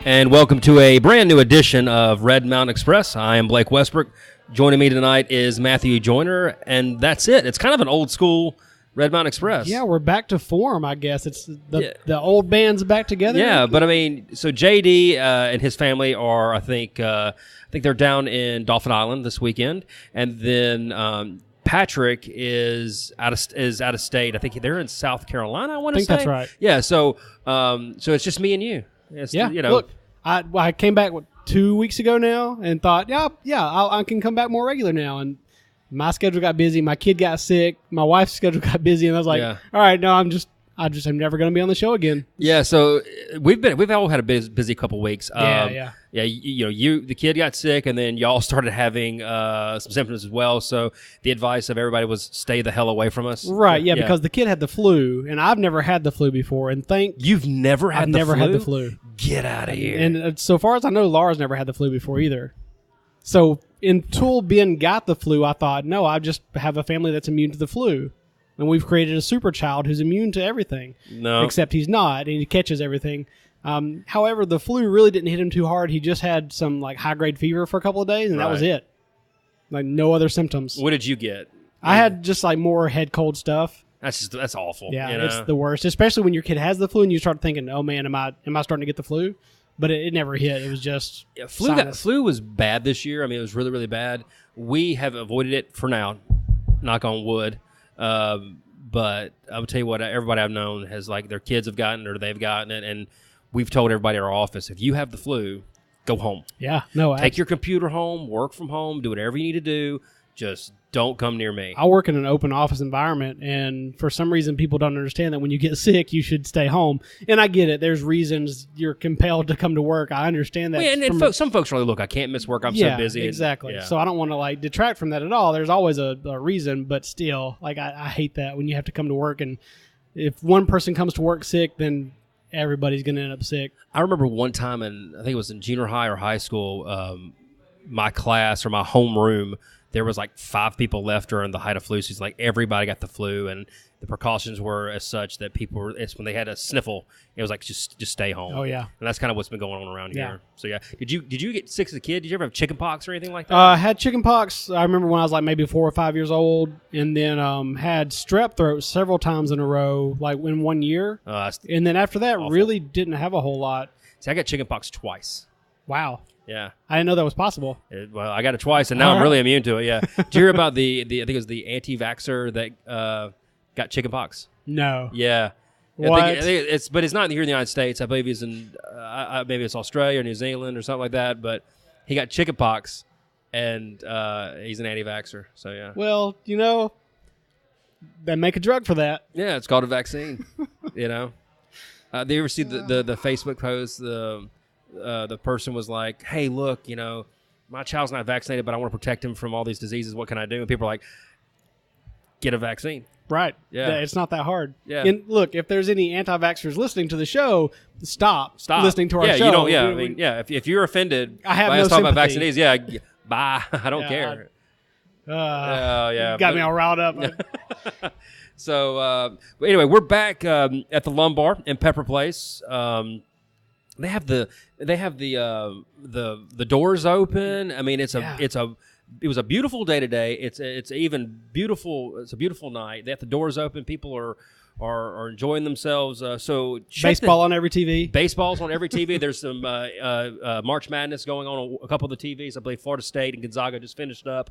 And welcome to a brand new edition of Red Mountain Express. I am Blake Westbrook. Joining me tonight is Matthew Joyner, and that's it. It's kind of an old school Red Mountain Express. Yeah, we're back to form, I guess. It's the old band's back together. Yeah, but I mean, so JD and his family are, I think they're down in Dauphin Island this weekend, and then Patrick is out of state. I think they're in South Carolina. I want to say. I think that's right. Yeah, so it's just me and you. Look, I came back 2 weeks ago now and thought, I can come back more regular now. And my schedule got busy. My kid got sick. My wife's schedule got busy, and I was like, all right, no, I'm never going to be on the show again. Yeah, so we've all had a busy couple weeks. Yeah. The kid got sick, and then y'all started having some symptoms as well. So the advice of everybody was stay the hell away from us. Right? Yeah, because the kid had the flu, and I've never had the flu before. And you've never had the flu? I've never had the flu. Get out of here! And so far as I know, Laura's never had the flu before either. So until Ben got the flu, I thought, no, I just have a family that's immune to the flu. And we've created a super child who's immune to everything. No. Except he's not, and he catches everything. However, the flu really didn't hit him too hard. He just had some high-grade fever for a couple of days, and that was it. No other symptoms. What did you get? I had just more head cold stuff. That's awful. Yeah, it's the worst, especially when your kid has the flu and you start thinking, oh man, am I starting to get the flu? But it never hit. It was just flu was bad this year. I mean, it was really, really bad. We have avoided it for now, knock on wood. But I will tell you what, everybody I've known has their kids have gotten it or they've gotten it, and we've told everybody in our office, if you have the flu, go home. Yeah, no. Take your computer home, work from home, do whatever you need to do. Just don't come near me. I work in an open office environment, and for some reason people don't understand that when you get sick, you should stay home. And I get it. There's reasons you're compelled to come to work. I understand that. And some folks are like, look, I can't miss work. I'm so busy. Exactly. So I don't want to detract from that at all. There's always a reason, but still, I hate that when you have to come to work, and if one person comes to work sick, then everybody's going to end up sick. I remember one time I think it was in junior high or high school, my class or my homeroom, there was 5 people left during the height of flu season. Everybody got the flu, and the precautions were as such that it's when they had a sniffle, it was just stay home. Oh yeah, and that's kind of what's been going on around here. So yeah, did you get sick as a kid? Did you ever have chicken pox or anything like that? I had chicken pox. I remember when I was maybe 4 or 5 years old, and then had strep throat several times in a row, in 1 year. And then after that, really didn't have a whole lot. See, I got chicken pox twice. Wow. Yeah, I didn't know that was possible. Well, I got it twice, and now I'm really immune to it. Yeah, did you hear about the I think it was the anti-vaxxer that got chicken pox? No. Yeah. What? I think but it's not here in the United States. I believe he's in maybe it's Australia or New Zealand or something like that. But he got chicken pox, and he's an anti-vaxxer. So yeah. Well, they make a drug for that. Yeah, it's called a vaccine. Do you ever see the Facebook post? The person was like, hey, look, my child's not vaccinated, but I want to protect him from all these diseases. What can I do? And people are like, get a vaccine. Right. Yeah. It's not that hard. Yeah. And look, if there's any anti-vaxxers listening to the show, stop listening to our show. You don't, if you're offended I by have us no talking about sympathy. vaccines, bye. I don't care. Got me all riled up. So, but anyway, we're back at the Lumbar in Pepper Place. They have the doors open. I mean, it was a beautiful day today. It's a beautiful night. They have the doors open. People are enjoying themselves. So baseball on every TV. Baseball's on every TV. There's some March Madness going on a couple of the TVs. I believe Florida State and Gonzaga just finished up.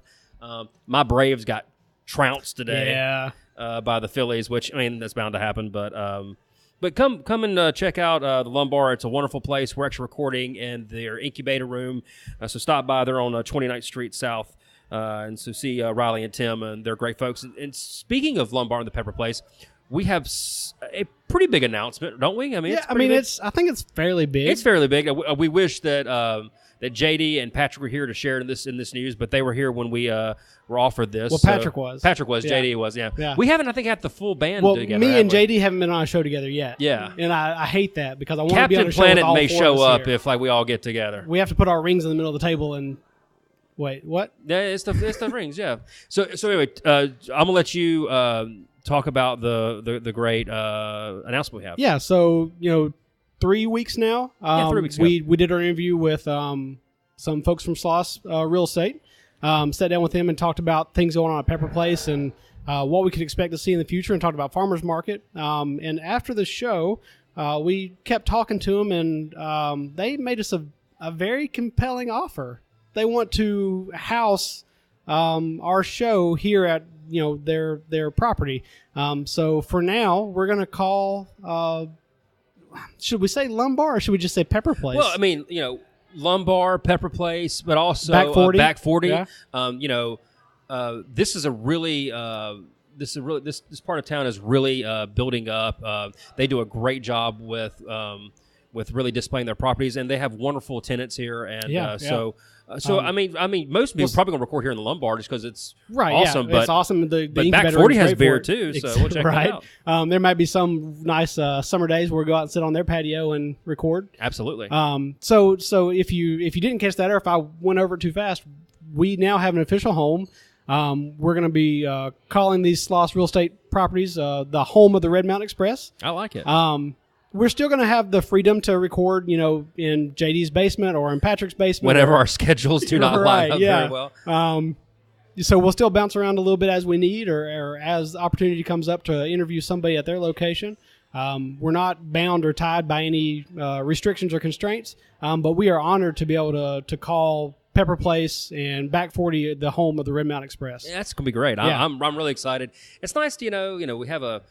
My Braves got trounced today by the Phillies, which that's bound to happen. But come and check out the Lumbar. It's a wonderful place. We're actually recording in their incubator room. So stop by. They're on 29th Street South. And so see Riley and Tim, and they're great folks. And speaking of Lumbar and the Pepper Place, we have a pretty big announcement, don't we? I think it's fairly big. It's fairly big. We wish that that JD and Patrick were here to share in this news, but they were here when we were offered this. Well, Patrick was. JD was, yeah. We haven't, I think, had the full band together. Me and JD haven't been on a show together yet. Yeah. And I hate that because I want to be on a show Captain with all Planet may four show of us up here. if we all get together. We have to put our rings in the middle of the table and wait, what? Yeah, it's the rings, yeah. So anyway, I'm gonna let you talk about the great announcement we have. Yeah, so 3 weeks now. 3 weeks ago. We did our interview with some folks from Sloss Real Estate. Sat down with them and talked about things going on at Pepper Place and what we could expect to see in the future, and talked about farmers market. And after the show, we kept talking to them, and they made us a very compelling offer. They want to house our show here at their property. So for now, we're going to call. Should we say Lumbar, or should we just say Pepper Place? Well, I mean, Lumbar, Pepper Place, but also Back 40. Yeah. This is a really this part of town is really building up. They do a great job with really displaying their properties, and they have wonderful tenants here. And so I mean, most people probably gonna record here in the Lumbar just because it's awesome. Yeah, it's awesome. The Back 40 has beer too, so we'll check that out. There might be some nice summer days where we go out and sit on their patio and record. Absolutely. So if you didn't catch that, or if I went over it too fast, we now have an official home. We're going to be calling these Sloss Real Estate properties the home of the Red Mountain Express. I like it. We're still going to have the freedom to record, in JD's basement or in Patrick's basement. Whenever our schedules do not line up very well. So we'll still bounce around a little bit as we need, or as opportunity comes up to interview somebody at their location. We're not bound or tied by any restrictions or constraints, but we are honored to be able to call Pepper Place and Back 40 the home of the Red Mountain Express. Yeah, that's gonna be great. Yeah. I'm really excited. It's nice to we have a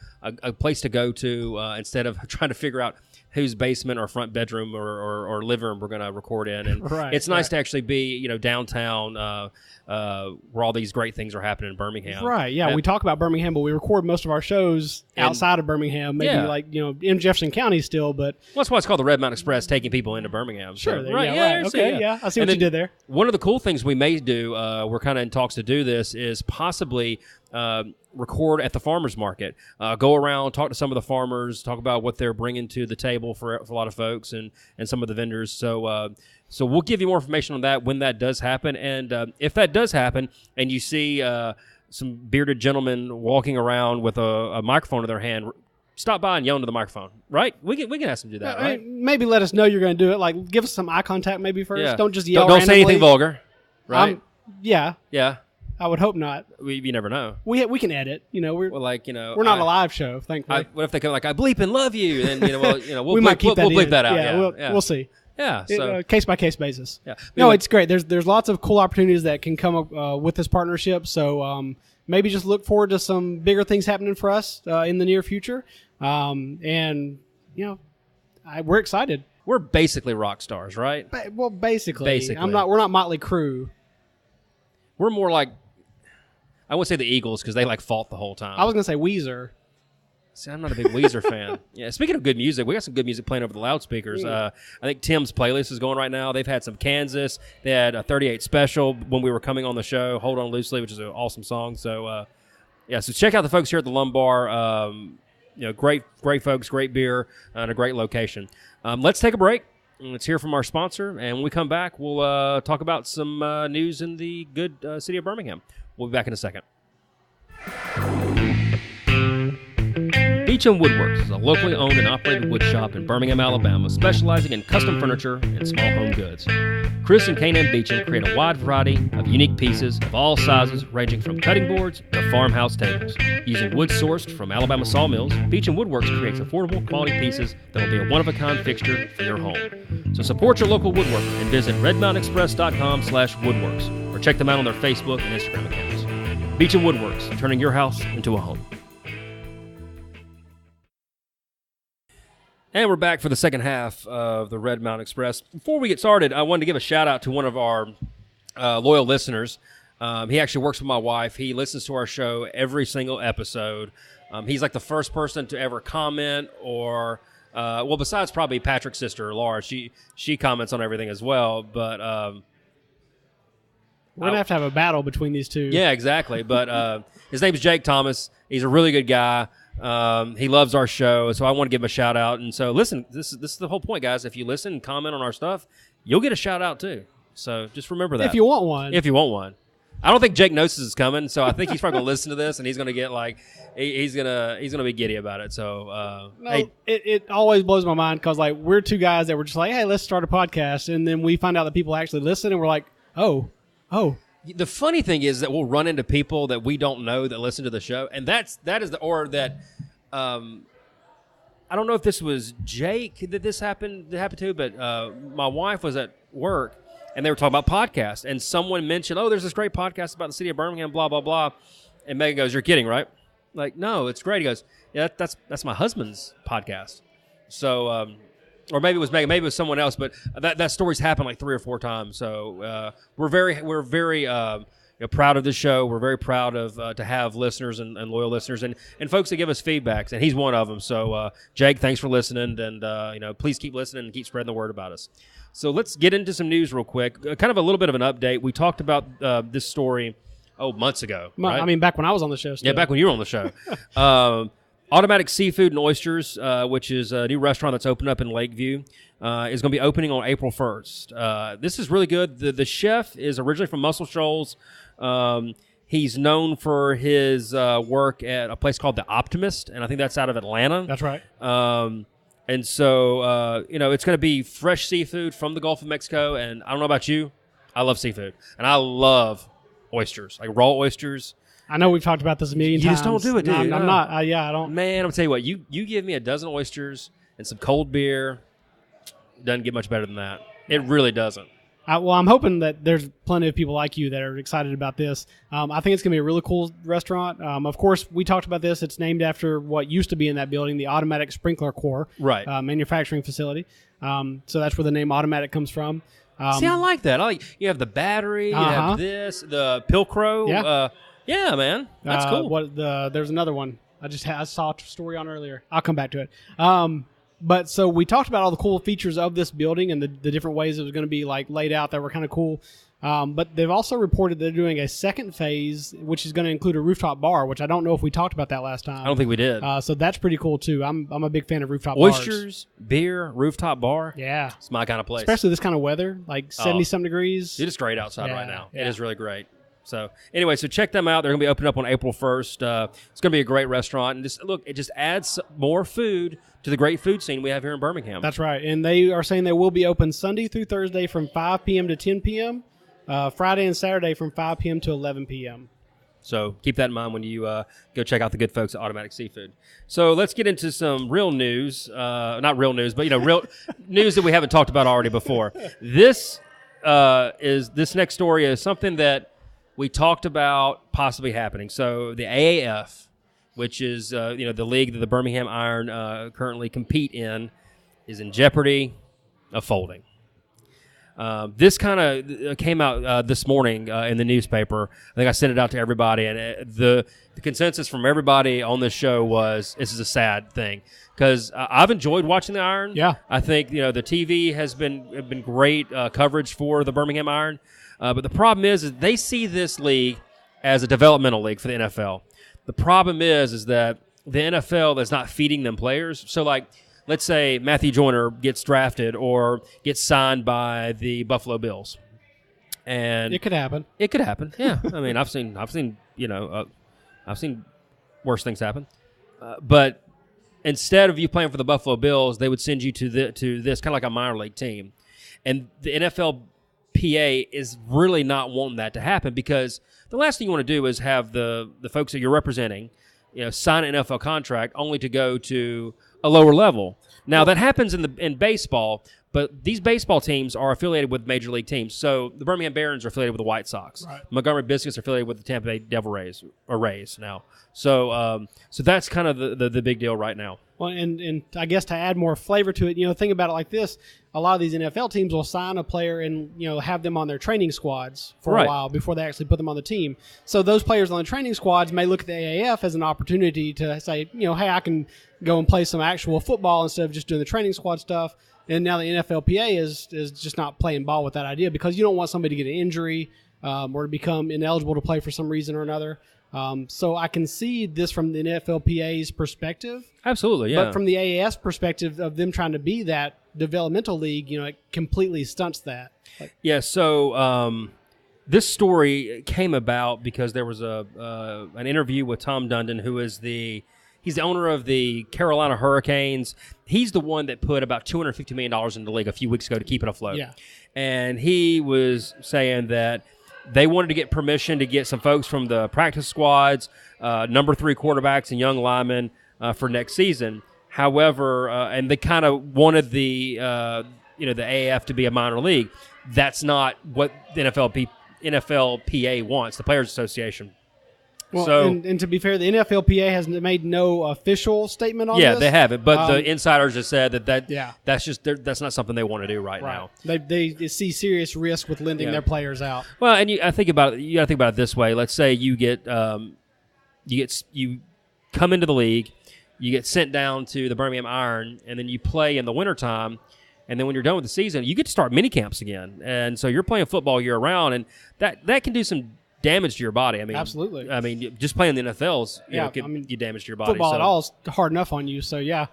place to go to instead of trying to figure out whose basement or front bedroom or living room we're going to record in. And it's nice to actually be downtown where all these great things are happening in Birmingham. Right. Yeah, we talk about Birmingham, but we record most of our shows outside of Birmingham. Maybe in Jefferson County still, but that's why it's called the Red Mountain Express, taking people into Birmingham. Sure. So, right. Yeah. Right. Okay. Yeah. I see what you did there. One of the cool things we may do, we're kind of in talks to do this, is possibly record at the farmers market. Go around, talk to some of the farmers, talk about what they're bringing to the table for a lot of folks and some of the vendors. So we'll give you more information on that when that does happen. And if that does happen and you see some bearded gentlemen walking around with a microphone in their hand, stop by and yell into the microphone, right? We can ask them to do that, right? Maybe let us know you're going to do it. Like, give us some eye contact maybe first. Yeah. Don't just yell Don't say anything vulgar, right? Yeah. I would hope not. You never know. We can edit. We're not a live show, thankfully. What if they come like, I bleep and love you? Then we'll we might keep that bleep that out. We'll see. Yeah, so case by case basis. Yeah. No, it's great. There's lots of cool opportunities that can come up with this partnership. So maybe just look forward to some bigger things happening for us in the near future. And we're excited. We're basically rock stars, right? Basically. We're not Motley Crue. We're more like, I wouldn't say the Eagles because they fought the whole time. I was gonna say Weezer. See, I'm not a big Weezer fan. Yeah, speaking of good music, we got some good music playing over the loudspeakers. I think Tim's playlist is going right now. They've had some Kansas. They had a 38 Special when we were coming on the show, Hold On Loosely, which is an awesome song. So, so check out the folks here at the Lumbar. Great folks, great beer, and a great location. Let's take a break. Let's hear from our sponsor, and when we come back, we'll talk about some news in the good city of Birmingham. We'll be back in a second. Beecham Woodworks is a locally owned and operated wood shop in Birmingham, Alabama, specializing in custom furniture and small home goods. Chris and Kanan Beecham create a wide variety of unique pieces of all sizes, ranging from cutting boards to farmhouse tables. Using wood sourced from Alabama sawmills, Beecham Woodworks creates affordable quality pieces that will be a one-of-a-kind fixture for your home. So support your local woodworker and visit redmountainexpress.com/woodworks or check them out on their Facebook and Instagram accounts. Beecham Woodworks, turning your house into a home. And we're back for the second half of the Red Mountain Express. Before we get started, I wanted to give a shout-out to one of our loyal listeners. He actually works with my wife. He listens to our show every single episode. He's like the first person to ever comment or, besides probably Patrick's sister, Laura. She comments on everything as well. But we're going to have a battle between these two. Yeah, exactly. But his name's Jake Thomas. He's a really good guy. He loves our show, so I want to give him a shout out. And so, listen, this is the whole point, guys. If you listen and comment on our stuff, you'll get a shout out too. So just remember that. If you want one. I don't think Jake knows this is coming, so I think he's probably going to listen to this, and he's going to get like he's gonna be giddy about it. So it always blows my mind because like we're two guys that were just like, hey, let's start a podcast, and then we find out that people actually listen, and we're like, oh. The funny thing is that we'll run into people that we don't know that listen to the show, and that is the or that. I don't know if this was Jake that this happened to, but my wife was at work, and they were talking about podcasts, and someone mentioned, oh, there's this great podcast about the city of Birmingham, blah, blah, blah. And Megan goes, you're kidding, right? Like, no, it's great. He goes, yeah, that's my husband's podcast. So, or maybe it was Megan, maybe it was someone else, but that story's happened like 3 or 4 times. So we're very proud of the show. We're very proud of to have listeners and loyal listeners and folks that give us feedbacks, and he's one of them. So, Jake, thanks for listening, and please keep listening and keep spreading the word about us. So let's get into some news real quick. Kind of a little bit of an update. We talked about this story months ago. Right? I mean, back when I was on the show. Still. Yeah, back when you were on the show. Automatic Seafood and Oysters, which is a new restaurant that's opened up in Lakeview, is going to be opening on April 1st. This is really good. The chef is originally from Muscle Shoals. He's known for his work at a place called The Optimist, and I think that's out of Atlanta. That's right. And so, it's going to be fresh seafood from the Gulf of Mexico, and I don't know about you, I love seafood, and I love oysters, like raw oysters. I know we've talked about this a million times. You just don't do it, dude. I'm not. I don't. Man, I'm going to tell you what, you give me a dozen oysters and some cold beer, doesn't get much better than that. It really doesn't. I'm hoping that there's plenty of people like you that are excited about this. I think it's going to be a really cool restaurant. Of course, we talked about this. It's named after what used to be in that building, the Automatic Sprinkler Corps manufacturing facility. So that's where the name Automatic comes from. See, I like that. You have the battery, you have this, the Pilcrow. Yeah, man. That's cool. There's another one. I saw a story on earlier. I'll come back to it. But so we talked about all the cool features of this building and the different ways it was going to be like laid out that were kind of cool. But they've also reported they're doing a second phase, which is going to include a rooftop bar, which I don't know if we talked about that last time. I don't think we did. So that's pretty cool too. I'm a big fan of rooftop oysters, beer, rooftop bar. Yeah, it's my kind of place. Especially this kind of weather, like 70-some degrees. It is great outside right now. Yeah. It is really great. So anyway, check them out. They're going to be opening up on April 1st. It's going to be a great restaurant. And it just adds more food to the great food scene we have here in Birmingham. That's right. And they are saying they will be open Sunday through Thursday from 5 p.m. to 10 p.m., Friday and Saturday from 5 p.m. to 11 p.m. So keep that in mind when you go check out the good folks at Automatic Seafood. So let's get into some real news. Not real news, but real news that we haven't talked about already before. This next story is something that we talked about possibly happening. So the AAF, which is the league that the Birmingham Iron currently compete in, is in jeopardy of folding. This kind of came out this morning in the newspaper. I think I sent it out to everybody, and the consensus from everybody on this show was this is a sad thing because I've enjoyed watching the Iron. Yeah, I think the TV has been great coverage for the Birmingham Iron. But the problem is they see this league as a developmental league for the NFL. The problem is that the NFL is not feeding them players. So, let's say Matthew Joyner gets drafted or gets signed by the Buffalo Bills, and it could happen. It could happen. Yeah, I mean, I've seen worse things happen. But instead of you playing for the Buffalo Bills, they would send you to this kind of like a minor league team, and the NFL. PA is really not wanting that to happen because the last thing you want to do is have the folks that you're representing, sign an NFL contract only to go to a lower level. Now that happens in baseball, but these baseball teams are affiliated with major league teams. So the Birmingham Barons are affiliated with the White Sox. Right. Montgomery Biscuits are affiliated with the Tampa Bay Devil Rays now. So that's kind of the big deal right now. Well, and I guess to add more flavor to it, think about it like this. A lot of these NFL teams will sign a player and, have them on their training squads for a while before they actually put them on the team. So those players on the training squads may look at the AAF as an opportunity to say, hey, I can go and play some actual football instead of just doing the training squad stuff. And now the NFLPA is just not playing ball with that idea because you don't want somebody to get an injury or to become ineligible to play for some reason or another. So I can see this from the NFLPA's perspective. Absolutely, yeah. But from the AAS perspective of them trying to be that developmental league, it completely stunts that. So this story came about because there was an interview with Tom Dundon, who is he's the owner of the Carolina Hurricanes. He's the one that put about $250 million in the league a few weeks ago to keep it afloat. Yeah. And he was saying that they wanted to get permission to get some folks from the practice squads, number 3 quarterbacks and young linemen for next season. However, and they kind of wanted the AAF to be a minor league. That's not what the NFLPA wants, the Players Association. Well, so, and to be fair, the NFLPA has made no official statement on this. Yeah, they haven't, but the insiders have said that's not something they want to do right now. They see serious risk with lending their players out. Well, and you got to think about it this way. Let's say you come into the league, you get sent down to the Birmingham Iron, and then you play in the wintertime. And then when you're done with the season, you get to start mini camps again. And so you're playing football year round, and that can do some damage to your body. I mean, absolutely. I mean, just playing the NFL's, you damage to your body. Football at all is hard enough on you. So yeah.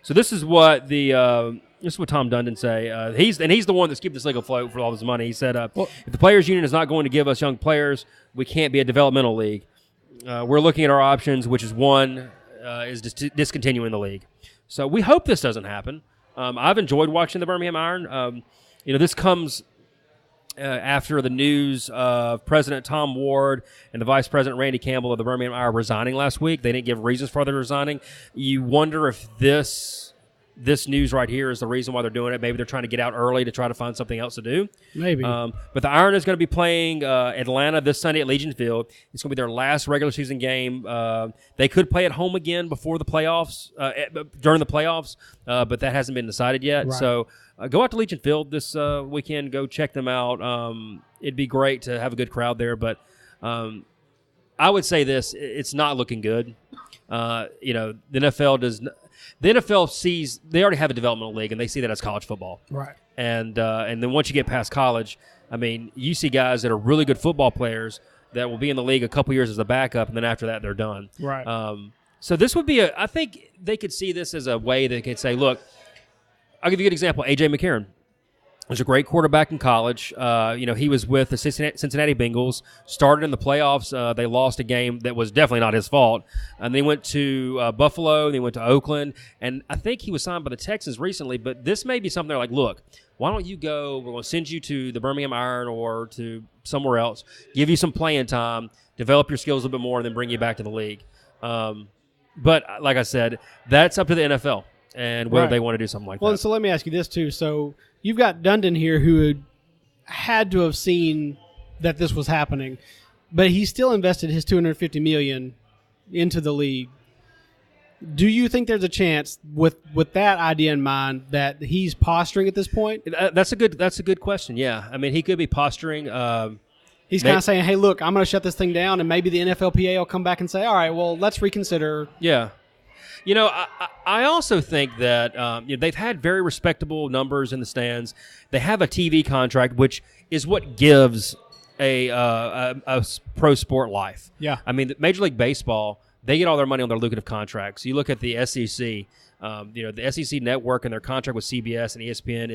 So this is what Tom Dundon say. He's the one that's keeping this league afloat for all this money. He said, if the players' union is not going to give us young players, we can't be a developmental league. We're looking at our options, which is one is discontinuing the league. So we hope this doesn't happen. I've enjoyed watching the Birmingham Iron. This comes after the news of President Tom Ward and the Vice President Randy Campbell of the Birmingham Iron resigning last week. They didn't give reasons for their resigning. You wonder if this news right here is the reason why they're doing it. Maybe they're trying to get out early to try to find something else to do. Maybe. But the Iron is going to be playing Atlanta this Sunday at Legion Field. It's going to be their last regular season game. They could play at home again before the playoffs, during the playoffs, but that hasn't been decided yet. Right. So go out to Legion Field this weekend. Go check them out. It'd be great to have a good crowd there, but I would say this: it's not looking good. The NFL does. The NFL sees they already have a developmental league, and they see that as college football. Right. And then once you get past college, I mean, you see guys that are really good football players that will be in the league a couple years as a backup, and then after that, they're done. Right. So this would be I think they could see this as a way they could say, look, I'll give you a good example. A.J. McCarron was a great quarterback in college. He was with the Cincinnati Bengals, started in the playoffs. They lost a game that was definitely not his fault. And they went to Buffalo, they went to Oakland, and I think he was signed by the Texans recently, but this may be something they're like, look, why don't you go, we're going to send you to the Birmingham Iron or to somewhere else, give you some playing time, develop your skills a little bit more, and then bring you back to the league. But like I said, that's up to the NFL and whether they want to do something like that. Well, so let me ask you this too. So you've got Dundon here who had to have seen that this was happening, but he still invested his $250 million into the league. Do you think there's a chance with that idea in mind that he's posturing at this point? That's a good question. Yeah, I mean he could be posturing. He's kind of saying, "Hey, look, I'm going to shut this thing down," and maybe the NFLPA will come back and say, "All right, well, let's reconsider." Yeah. I also think that they've had very respectable numbers in the stands. They have a TV contract, which is what gives a pro sport life. Yeah. I mean, Major League Baseball, they get all their money on their lucrative contracts. You look at the SEC, the SEC network and their contract with CBS and ESPN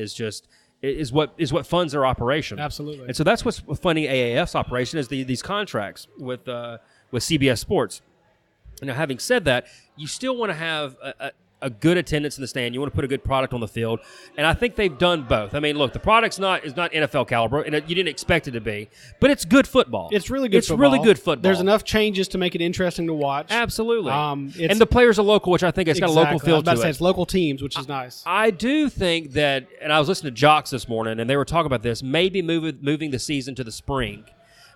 is what funds their operation. Absolutely. And so that's what's funding AAF's operation is these contracts with CBS Sports. Now, having said that, you still want to have a good attendance in the stand. You want to put a good product on the field, and I think they've done both. I mean, look, the product's not NFL caliber, and you didn't expect it to be, but it's good football. It's really good. Really good football. There's enough changes to make it interesting to watch. Absolutely. And the players are local, which I think it's got a local feel to it. It's local teams, which is nice. I do think that, and I was listening to Jocks this morning, and they were talking about this. Maybe moving the season to the spring,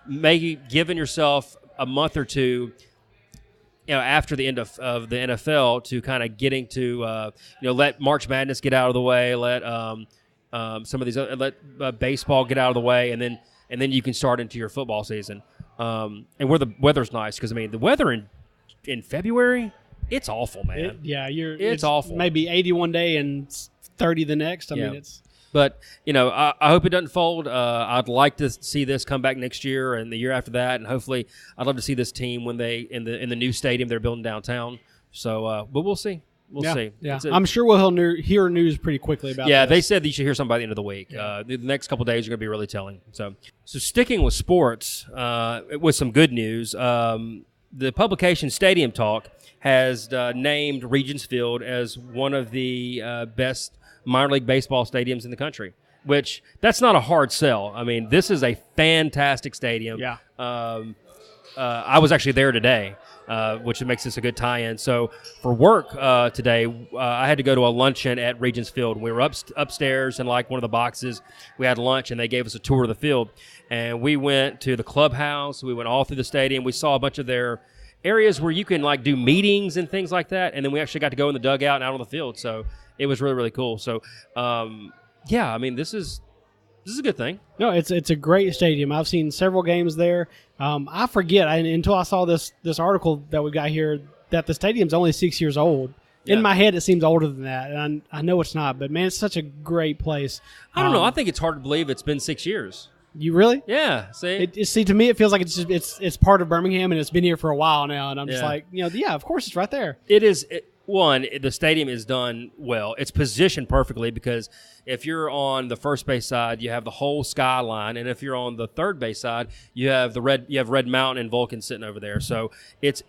maybe giving yourself a month or two. After the end of the NFL to kind of getting to, let March Madness get out of the way, let some of these let baseball get out of the way, and then you can start into your football season. And where the weather's nice, because I mean the weather in February, it's awful, man. It's awful. Maybe 80 one day and 30 the next. I mean it's. But, I hope it doesn't fold. I'd like to see this come back next year and the year after that, and hopefully I'd love to see this team when they in the new stadium they're building downtown. So, but we'll see. we'll see. Yeah, I'm sure we'll hear news pretty quickly about. Yeah, this. they said that you should hear something by the end of the week. The next couple of days are going to be really telling. So sticking with sports, with some good news, the publication Stadium Talk has named Regions Field as one of the best minor league baseball stadiums in the country. Which that's not a hard sell. I mean, this is a fantastic stadium. Yeah. I was actually there today, which makes this a good tie-in. So for work today, I had to go to a luncheon at Regions Field. We were upstairs in like one of the boxes. We had lunch, and they gave us a tour of the field. And we went to the clubhouse. We went all through the stadium. We saw a bunch of their areas where you can like do meetings and things like that. And then we actually got to go in the dugout and out on the field. So it was really, really cool. So, yeah, I mean, this is a good thing. No, it's a great stadium. I've seen several games there. I forget until I saw this article that we got here that the stadium's only 6 years old. Yeah. In my head, it seems older than that, and I know it's not. But man, it's such a great place. I don't know. I think it's hard to believe it's been 6 years. You really? Yeah. See, see, to me, it feels like it's part of Birmingham, and it's been here for a while now. And I'm just like, yeah, of course, it's right there. It is. The stadium is done well. It's positioned perfectly because if you're on the first base side, you have the whole skyline, and if you're on the third base side, you have Red Mountain and Vulcan sitting over there. So it's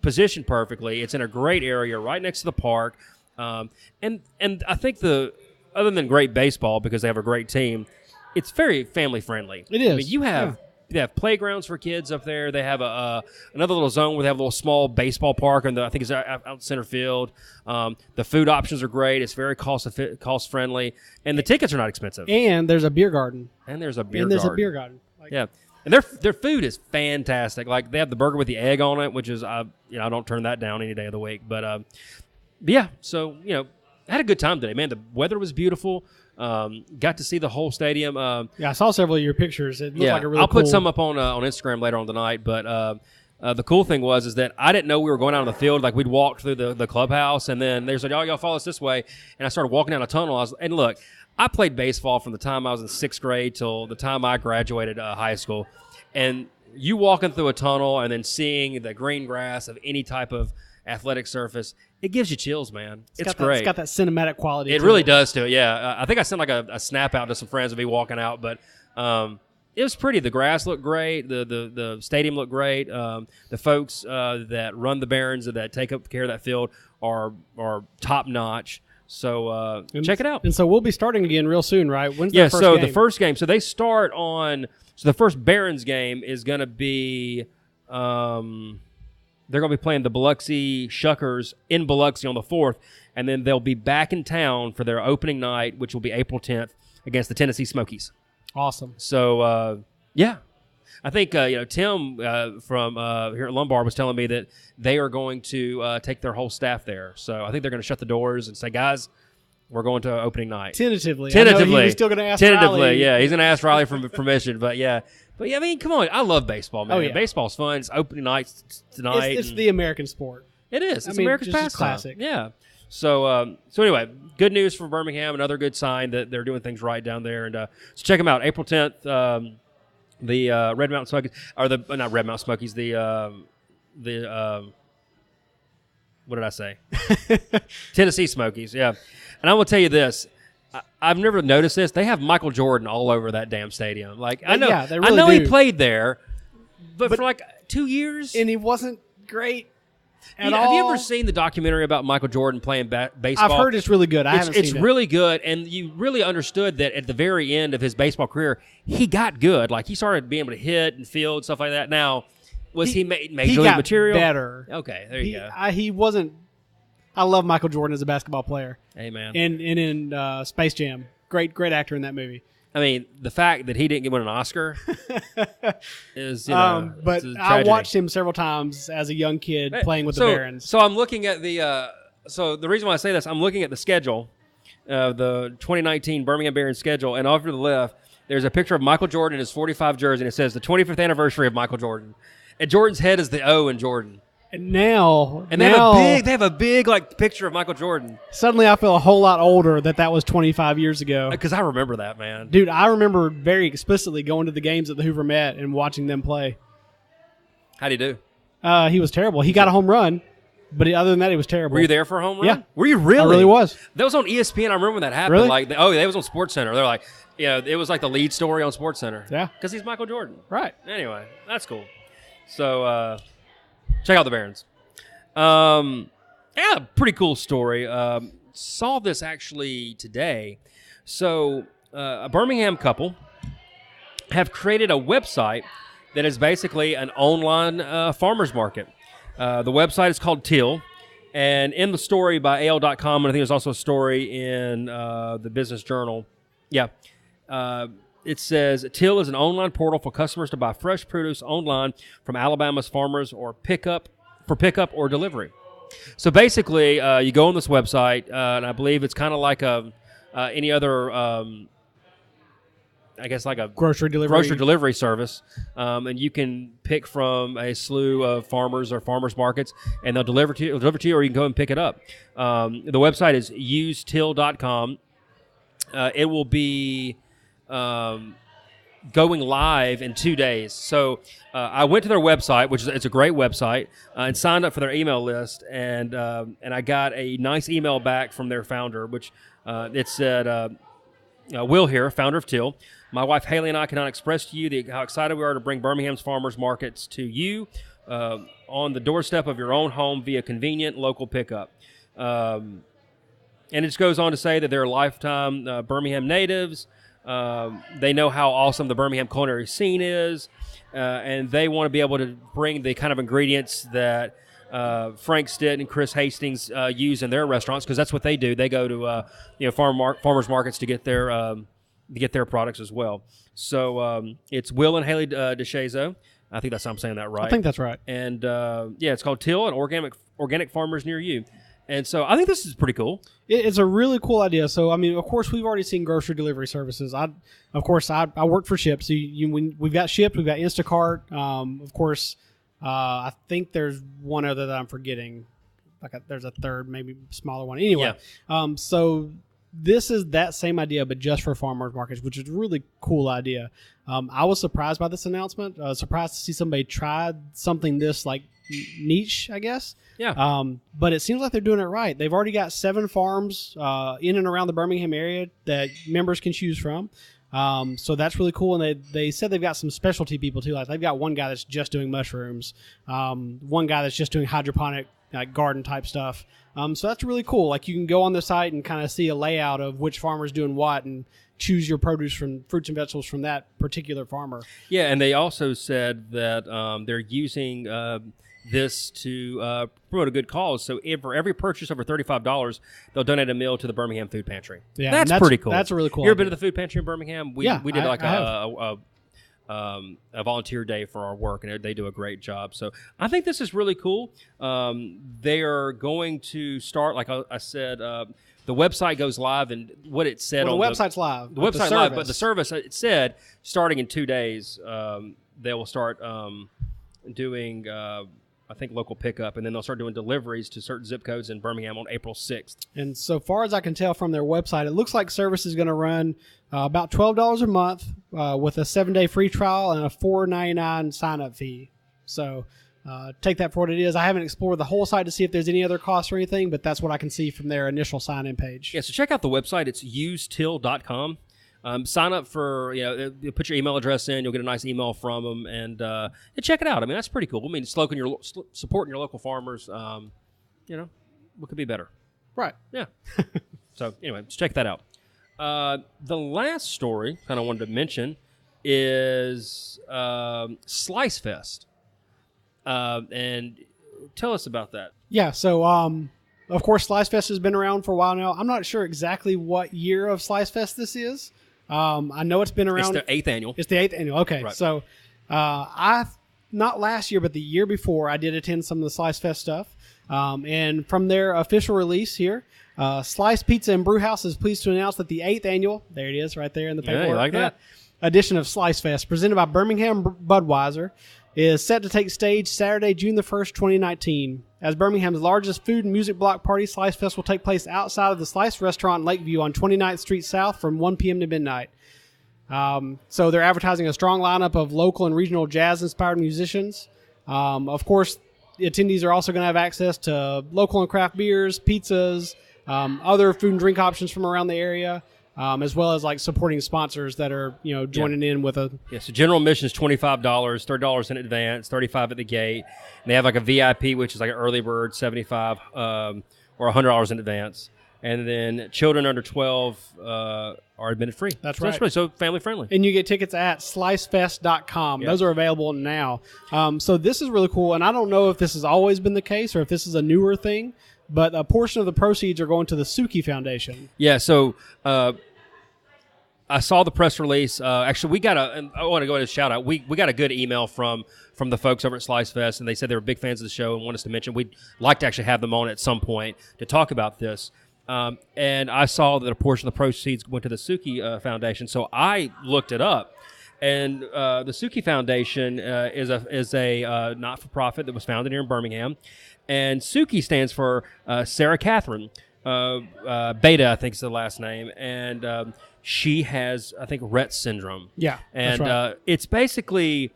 positioned perfectly. It's in a great area right next to the park, and I think other than great baseball because they have a great team, it's very family friendly. It is. I mean, you have. Yeah. They have playgrounds for kids up there. They have another little zone where they have a little small baseball park, and I think it's out center field. The food options are great. It's very cost friendly, and the tickets are not expensive. And there's a beer garden. Yeah, and their food is fantastic. Like they have the burger with the egg on it, which is I don't turn that down any day of the week. But yeah, so I had a good time today, man. The weather was beautiful. Got to see the whole stadium. I saw several of your pictures. It looked like a really I'll cool... put some up on Instagram later on tonight. But the cool thing is that I didn't know we were going out on the field. Like we'd walked through the clubhouse, and then they said, y'all follow us this way. And I started walking down a tunnel. And look, I played baseball from the time I was in 6th grade till the time I graduated high school. And you walking through a tunnel and then seeing the green grass of any type of athletic surface, it gives you chills, man. It's great. It's got that cinematic quality. It really does to it, yeah. I think I sent like a snap out to some friends of me walking out, but it was pretty. The grass looked great. The stadium looked great. The folks that run the Barons and that take up care of that field are top notch. So check it out. And so we'll be starting again real soon, right? When's the first game? The first game. So they start on. So the first Barons game is going to be. They're going to be playing the Biloxi Shuckers in Biloxi on the 4th, and then they'll be back in town for their opening night, which will be April 10th, against the Tennessee Smokies. Awesome. So, yeah. I think, Tim from here at Lombard was telling me that they are going to take their whole staff there. So I think they're going to shut the doors and say, guys, we're going to opening night. Tentatively. I know he's still going to ask Riley. Yeah. He's going to ask Riley for permission, but yeah. But yeah, I mean, come on. I love baseball, man. Oh, yeah. Baseball's fun. It's opening night tonight. It's the American sport. It is. It's America's pastime. Classic. Yeah. So anyway, good news for Birmingham. Another good sign that they're doing things right down there. And so check them out. April 10th, the Red Mountain Smokies, or not Red Mountain Smokies, what did I say? Tennessee Smokies, yeah. And I will tell you this. I've never noticed this. They have Michael Jordan all over that damn stadium. Like I know, yeah, they really do. He played there, but for like 2 years, and he wasn't great at all. Have you ever seen the documentary about Michael Jordan playing baseball? I've heard it's really good. I haven't seen it. It's really good, and you really understood that at the very end of his baseball career, he got good. Like he started being able to hit and field stuff like that. Now, was he major league material? Better. Okay, there you go. He wasn't. I love Michael Jordan as a basketball player. Hey, man. And in Space Jam. Great actor in that movie. I mean, the fact that he didn't win an Oscar is, but I watched him several times as a young kid playing with the Barons. So I'm looking at so the reason why I say this, I'm looking at the schedule, the 2019 Birmingham Barons schedule, and off to the left, there's a picture of Michael Jordan in his 45 jersey, and it says the 25th anniversary of Michael Jordan. And Jordan's head is the O in Jordan. And now they have a big like picture of Michael Jordan. Suddenly I feel a whole lot older that was 25 years ago. Because I remember that, man. Dude, I remember very explicitly going to the games at the Hoover Met and watching them play. How'd he do? He was terrible. He got a home run. But other than that, it was terrible. Were you there for a home run? Yeah. Were you really? I really was. That was on ESPN. I remember when that happened. Really? Like, it was on SportsCenter. They're like, it was like the lead story on SportsCenter. Yeah. Because he's Michael Jordan. Right. Anyway, that's cool. So, check out the Barons. Yeah, pretty cool story. Saw this actually today. So, a Birmingham couple have created a website that is basically an online farmer's market. The website is called Till, and in the story by AL.com, and I think there's also a story in the Business Journal. Yeah. It says, Till is an online portal for customers to buy fresh produce online from Alabama's farmers or pickup or delivery. So basically, you go on this website, and I believe it's kind of like any other I guess like a grocery delivery service, and you can pick from a slew of farmers or farmers markets, and they'll deliver to you, or you can go and pick it up. The website is usetill.com. It will be going live in 2 days. So I went to their website, it's a great website, and signed up for their email list, and I got a nice email back from their founder, which it said, Will here, founder of Till. My wife Haley and I cannot express to you how excited we are to bring Birmingham's farmers markets to you on the doorstep of your own home via convenient local pickup. And it just goes on to say that they're lifetime Birmingham natives. They know how awesome the Birmingham culinary scene is, and they want to be able to bring the kind of ingredients that Frank Stitt and Chris Hastings use in their restaurants, because that's what they do. They go to farmers markets to get their products as well. So it's Will and Haley DeShazo. I think I'm saying that right. I think that's right. And it's called Till, and organic farmers near you. And so I think this is pretty cool. It's a really cool idea. So, I mean, of course, we've already seen grocery delivery services. I work for Shipt. So we've got Shipt, we've got Instacart. Of course, I think there's one other that I'm forgetting. There's a third, maybe smaller one. Anyway, so this is that same idea, but just for farmers markets, which is a really cool idea. I was surprised by this announcement. Surprised to see somebody try something this niche, I guess. Yeah. But it seems like they're doing it right. They've already got 7 farms in and around the Birmingham area that members can choose from. So that's really cool. And they said they've got some specialty people too. Like they've got one guy that's just doing mushrooms, one guy that's just doing hydroponic garden type stuff. So that's really cool. Like you can go on the site and kind of see a layout of which farmer's doing what and choose your produce from fruits and vegetables from that particular farmer. Yeah, and they also said that they're using this to promote a good cause. So for every purchase over $35, they'll donate a meal to the Birmingham Food Pantry. Yeah, that's pretty cool. That's a really cool. You ever been to the Food Pantry in Birmingham? We did a volunteer day for our work, and they do a great job. So I think this is really cool. They are going to start, like I said, the website goes live, and what it said the website's live. The website's live, but the service, it said, starting in 2 days, they will start doing, I think, local pickup, and then they'll start doing deliveries to certain zip codes in Birmingham on April 6th. And so far as I can tell from their website, it looks like service is going to run about $12 a month with a 7-day free trial and a $4.99 sign-up fee. So take that for what it is. I haven't explored the whole site to see if there's any other costs or anything, but that's what I can see from their initial sign-in page. Yeah, so check out the website. It's usetill.com. Sign up for, you put your email address in, you'll get a nice email from them, and check it out. I mean, that's pretty cool. I mean, supporting your local farmers, what could be better? Right. Yeah. So, anyway, let's check that out. The last story kind of wanted to mention is Slice Fest. And tell us about that. Yeah, so of course, Slice Fest has been around for a while now. I'm not sure exactly what year of Slice Fest this is. I know it's been around. It's the 8th annual. It's the 8th annual. Okay, right. So not last year, but the year before, I did attend some of the Slice Fest stuff. And from their official release here, Slice Pizza and Brew House is pleased to announce that the 8th annual, there it is right there in the paperwork. Yeah, you like that? Edition of Slice Fest, presented by Birmingham Budweiser, is set to take stage Saturday, June the 1st, 2019. As Birmingham's largest food and music block party, Slice Fest will take place outside of the Slice Restaurant in Lakeview on 29th Street South from 1 p.m. to midnight. So they're advertising a strong lineup of local and regional jazz-inspired musicians. Of course, attendees are also going to have access to local and craft beers, pizzas, other food and drink options from around the area, as well as like supporting sponsors that are joining in with a. Yeah, so general admission is $25, $30 in advance, $35 at the gate. And they have like a VIP, which is like an early bird, $75 or $100 in advance. And then children under 12 are admitted free. That's right. So family friendly. And you get tickets at slicefest.com. Yep. Those are available now. So this is really cool. And I don't know if this has always been the case or if this is a newer thing, but a portion of the proceeds are going to the Suki Foundation. Yeah, so I saw the press release. Actually, and I want to go ahead and shout out. We got a good email from the folks over at Slice Fest, and they said they were big fans of the show and want us to mention we'd like to actually have them on at some point to talk about this. And I saw that a portion of the proceeds went to the Suki Foundation, so I looked it up. And the Suki Foundation is a not-for-profit that was founded here in Birmingham. And Suki stands for Sarah Catherine. Beta, I think is the last name. And she has, I think, Rett syndrome. Yeah, and that's right. It's basically...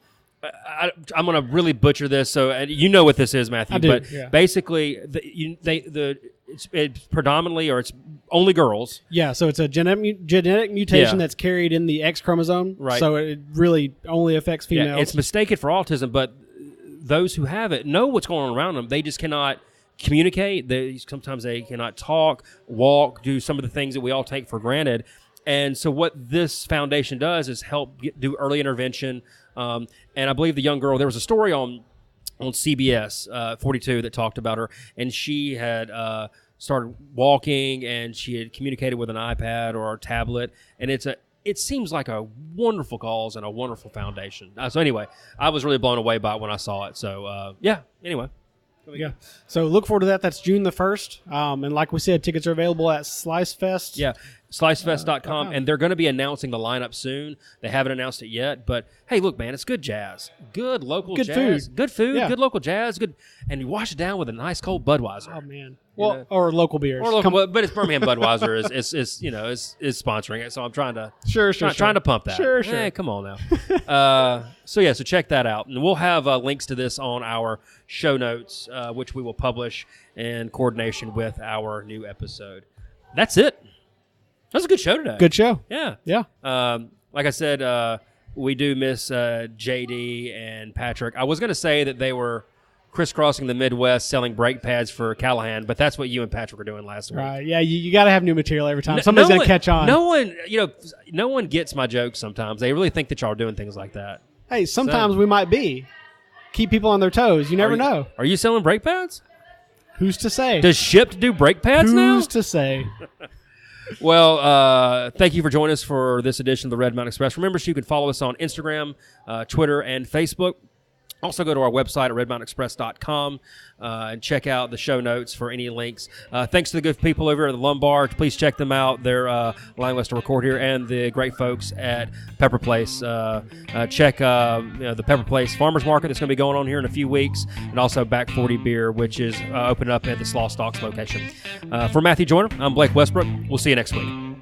I'm going to really butcher this, so and you know what this is, Matthew. I do, but yeah. Basically, it's predominantly, or it's only girls. Yeah, so it's a genetic mutation that's carried in the X chromosome. Right. So it really only affects females. Yeah, it's mistaken for autism, but those who have it know what's going on around them. They just cannot communicate. Sometimes they cannot talk, walk, do some of the things that we all take for granted. And so what this foundation does is help do early intervention. And I believe the young girl, there was a story on CBS 42 that talked about her, and she had started walking, and she had communicated with an iPad or a tablet, and it seems like a wonderful cause and a wonderful foundation. So anyway, I was really blown away by it when I saw it. So anyway. Yeah. So look forward to that. That's June the 1st. And like we said, tickets are available at SliceFest. Yeah, slicefest.com. And they're going to be announcing the lineup soon. They haven't announced it yet. But, hey, look, man, it's good jazz. Good local jazz. Good food. Yeah. Good local jazz. Good, and you wash it down with a nice cold Budweiser. Oh, man. Well, or local beers. But it's Birmingham Budweiser is sponsoring it. So I'm trying to trying to pump that. Sure. Hey, come on now. So check that out. And we'll have links to this on our show notes, which we will publish in coordination with our new episode. That's it. That was a good show today. Good show. Yeah. Yeah. Like I said, we do miss JD and Patrick. I was going to say that they were crisscrossing the Midwest selling brake pads for Callahan, but that's what you and Patrick were doing last week. Right. Yeah, you got to have new material every time. Somebody's going to catch on. No one gets my jokes sometimes. They really think that y'all are doing things like that. Hey, sometimes we might be. Keep people on their toes. You never know. Are you selling brake pads? Who's to say? Does Shipt do brake pads now? Who's to say? Well, thank you for joining us for this edition of the Red Mountain Express. Remember, you can follow us on Instagram, Twitter, and Facebook. Also, go to our website at redmountainexpress.com and check out the show notes for any links. Thanks to the good people over at the Lombard. Please check them out. They're allowing us to record here, and the great folks at Pepper Place. Check the Pepper Place Farmers Market that's going to be going on here in a few weeks, and also Back 40 Beer, which is opening up at the Slaw Stalks location. For Matthew Joyner, I'm Blake Westbrook. We'll see you next week.